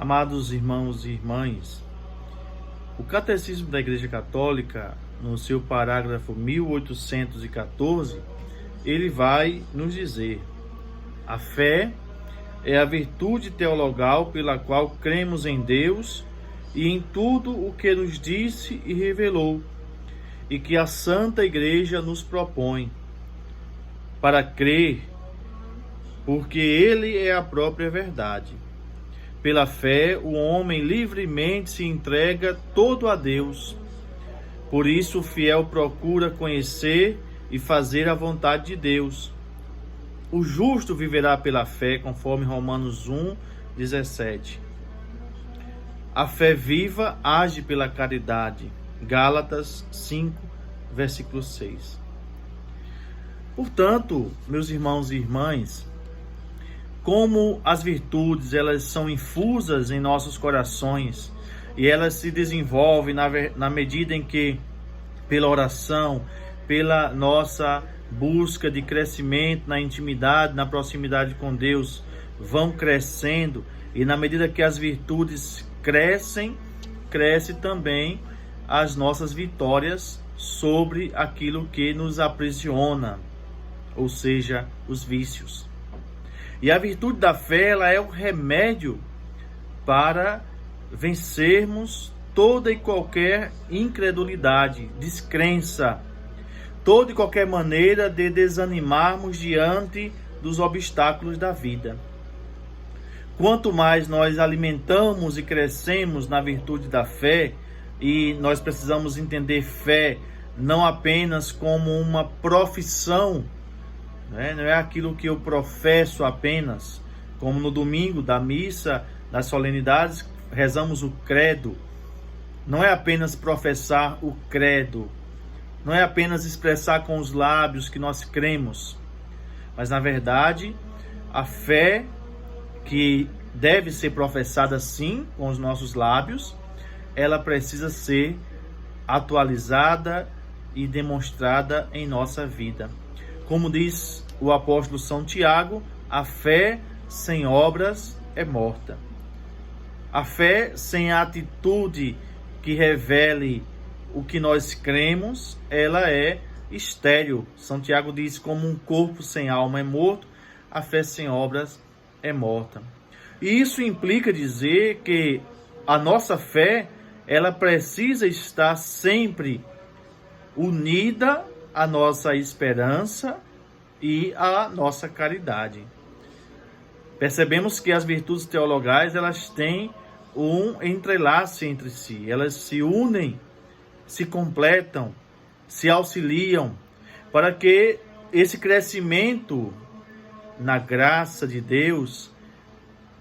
Amados irmãos e irmãs, o Catecismo da Igreja Católica, no seu parágrafo 1814, ele vai nos dizer: a fé é a virtude teologal pela qual cremos em Deus e em tudo o que nos disse e revelou, e que a Santa Igreja nos propõe, para crer, porque Ele é a própria verdade. Pela fé, o homem livremente se entrega todo a Deus. Por isso, o fiel procura conhecer e fazer a vontade de Deus. O justo viverá pela fé, conforme Romanos 1:17. A fé viva age pela caridade. Gálatas 5, versículo 6. Portanto, meus irmãos e irmãs, como as virtudes elas são infusas em nossos corações e elas se desenvolvem na medida em que, pela oração, pela nossa busca de crescimento na intimidade, na proximidade com Deus, vão crescendo, e na medida que as virtudes crescem, cresce também as nossas vitórias sobre aquilo que nos aprisiona, ou seja, os vícios. E a virtude da fé, ela é o remédio para vencermos toda e qualquer incredulidade, descrença, toda e qualquer maneira de desanimarmos diante dos obstáculos da vida. Quanto mais nós alimentamos e crescemos na virtude da fé, e nós precisamos entender fé não apenas como uma profissão, não é aquilo que eu professo apenas, como no domingo da missa, nas solenidades, rezamos o credo. Não é apenas professar o credo, não é apenas expressar com os lábios que nós cremos, mas na verdade a fé, que deve ser professada sim com os nossos lábios, ela precisa ser atualizada e demonstrada em nossa vida. Como diz o apóstolo São Tiago, a fé sem obras é morta. A fé sem a atitude que revele o que nós cremos, ela é estéril. São Tiago diz: como um corpo sem alma é morto, a fé sem obras é morta. E isso implica dizer que a nossa fé, ela precisa estar sempre unida à nossa esperança e à nossa caridade. Percebemos que as virtudes teologais, elas têm um entrelace entre si, elas se unem, se completam, se auxiliam, para que esse crescimento na graça de Deus,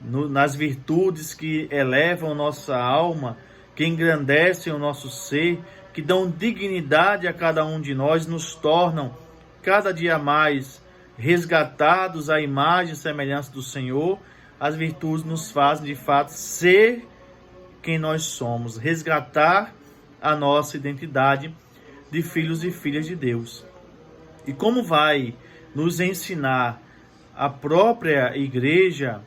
nas virtudes que elevam nossa alma, que engrandecem o nosso ser, que dão dignidade a cada um de nós, nos tornam cada dia mais resgatados à imagem e semelhança do Senhor. As virtudes nos fazem de fato ser quem nós somos, resgatar a nossa identidade de filhos e filhas de Deus. E como vai nos ensinar a própria Igreja,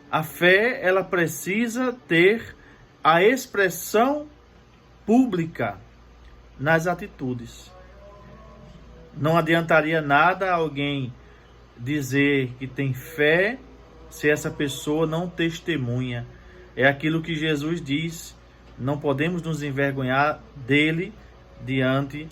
a fé, ela precisa ter a expressão pública nas atitudes. Não adiantaria nada alguém dizer que tem fé se essa pessoa não testemunha. É aquilo que Jesus diz: não podemos nos envergonhar dele diante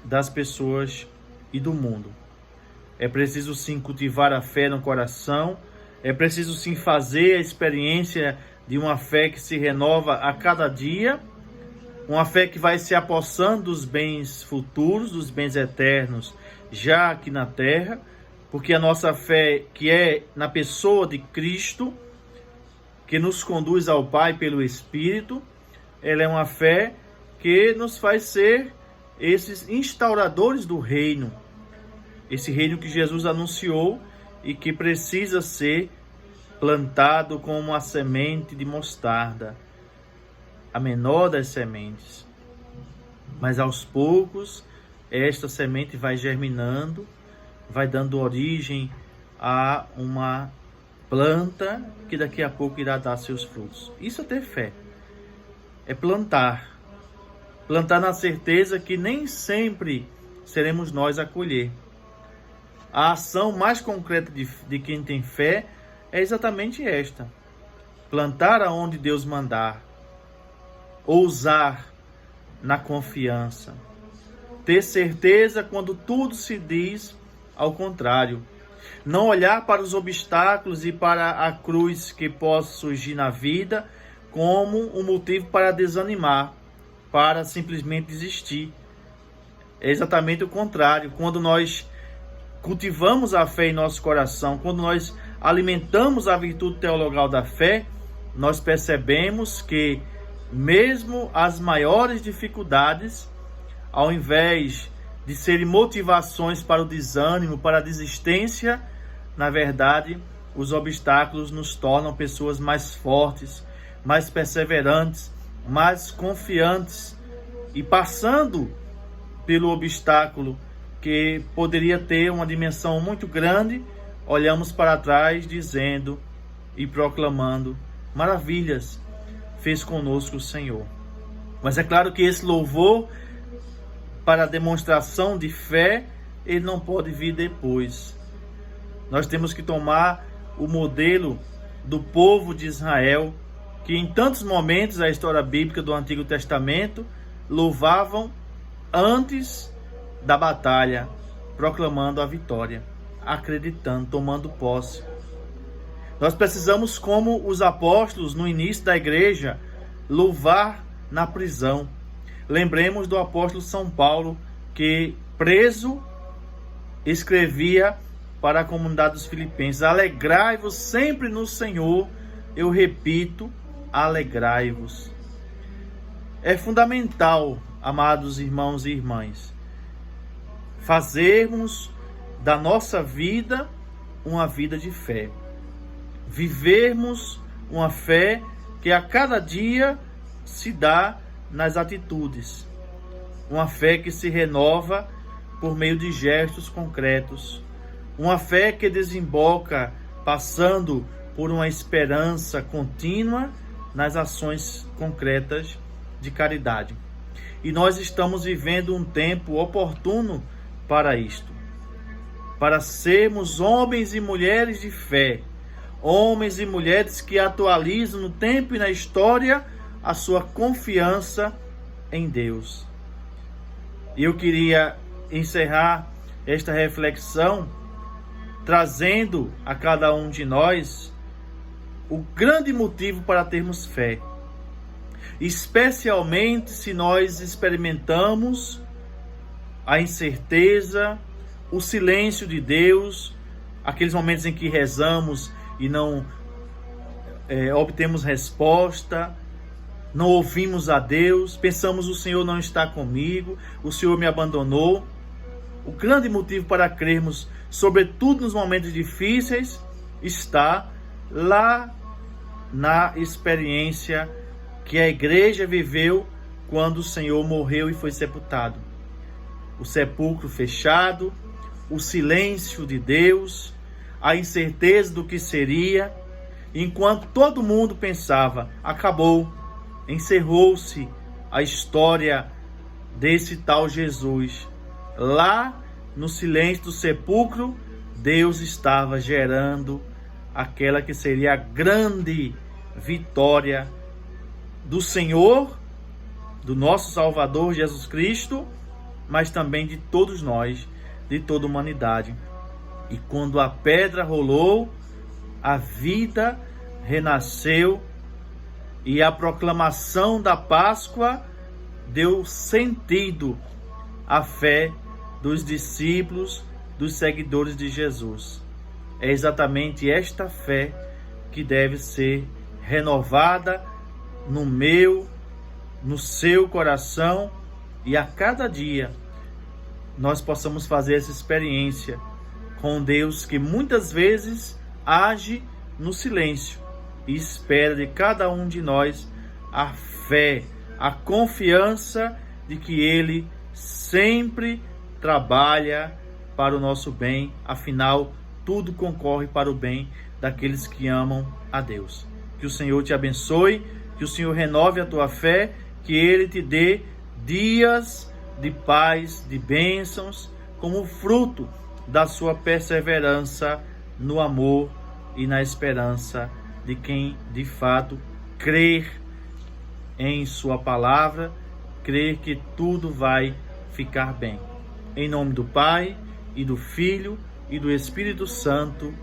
das pessoas e do mundo. É preciso sim cultivar a fé no coração, é preciso sim fazer a experiência de uma fé que se renova a cada dia, uma fé que vai se apossando dos bens futuros, dos bens eternos, já aqui na terra, porque a nossa fé, que é na pessoa de Cristo, que nos conduz ao Pai pelo Espírito, ela é uma fé que nos faz ser esses instauradores do reino, esse reino que Jesus anunciou e que precisa ser plantado como uma semente de mostarda, a menor das sementes. Mas aos poucos, esta semente vai germinando, vai dando origem a uma Planta que daqui a pouco irá dar seus frutos. Isso é ter fé. É plantar. Plantar na certeza que nem sempre seremos nós a colher. A ação mais concreta de quem tem fé é exatamente esta: plantar aonde Deus mandar, ousar na confiança, ter certeza quando tudo se diz ao contrário, não olhar para os obstáculos e para a cruz que possa surgir na vida como um motivo para desanimar, para simplesmente desistir. É exatamente o contrário. Quando nós cultivamos a fé em nosso coração, quando nós alimentamos a virtude teologal da fé, nós percebemos que mesmo as maiores dificuldades, ao invés de serem motivações para o desânimo, para a desistência, na verdade, os obstáculos nos tornam pessoas mais fortes, mais perseverantes, mais confiantes. E passando pelo obstáculo que poderia ter uma dimensão muito grande, olhamos para trás dizendo e proclamando: maravilhas fez conosco o Senhor. Mas é claro que esse louvor para a demonstração de fé, ele não pode vir depois. Nós temos que tomar o modelo do povo de Israel, que em tantos momentos da história bíblica do Antigo Testamento louvavam antes da batalha, proclamando a vitória, acreditando, tomando posse. Nós precisamos, como os apóstolos no início da igreja, louvar na prisão. Lembremos do apóstolo São Paulo, que preso escrevia para a comunidade dos filipenses: alegrai-vos sempre no Senhor. Eu repito, alegrai-vos. É fundamental, amados irmãos e irmãs, fazermos da nossa vida uma vida de fé. Vivermos uma fé que a cada dia se dá nas atitudes. Uma fé que se renova por meio de gestos concretos. Uma fé que desemboca passando por uma esperança contínua nas ações concretas de caridade. E nós estamos vivendo um tempo oportuno para isto, para sermos homens e mulheres de fé, homens e mulheres que atualizam no tempo e na história a sua confiança em Deus. E eu queria encerrar esta reflexão trazendo a cada um de nós o grande motivo para termos fé, especialmente se nós experimentamos a incerteza, o silêncio de Deus, aqueles momentos em que rezamos e não obtemos resposta, não ouvimos a Deus, pensamos: o Senhor não está comigo, o Senhor me abandonou. O grande motivo para crermos, sobretudo nos momentos difíceis, está lá na experiência que a igreja viveu quando o Senhor morreu e foi sepultado. O sepulcro fechado, o silêncio de Deus, a incerteza do que seria, enquanto todo mundo pensava: acabou, encerrou-se a história desse tal Jesus. Lá no silêncio do sepulcro, Deus estava gerando aquela que seria a grande vitória do Senhor, do nosso Salvador Jesus Cristo, mas também de todos nós, de toda a humanidade. E quando a pedra rolou, a vida renasceu e a proclamação da Páscoa deu sentido à fé dos discípulos, dos seguidores de Jesus. É exatamente esta fé que deve ser renovada no meu, no seu coração, e a cada dia nós possamos fazer essa experiência com Deus, que muitas vezes age no silêncio e espera de cada um de nós a fé, a confiança de que Ele sempre trabalha para o nosso bem. Afinal, tudo concorre para o bem daqueles que amam a Deus. Que o Senhor te abençoe, que o Senhor renove a tua fé, que Ele te dê dias de paz, de bênçãos, como fruto da sua perseverança no amor e na esperança de quem de fato crer em sua palavra, crer que tudo vai ficar bem. Em nome do Pai, e do Filho, e do Espírito Santo.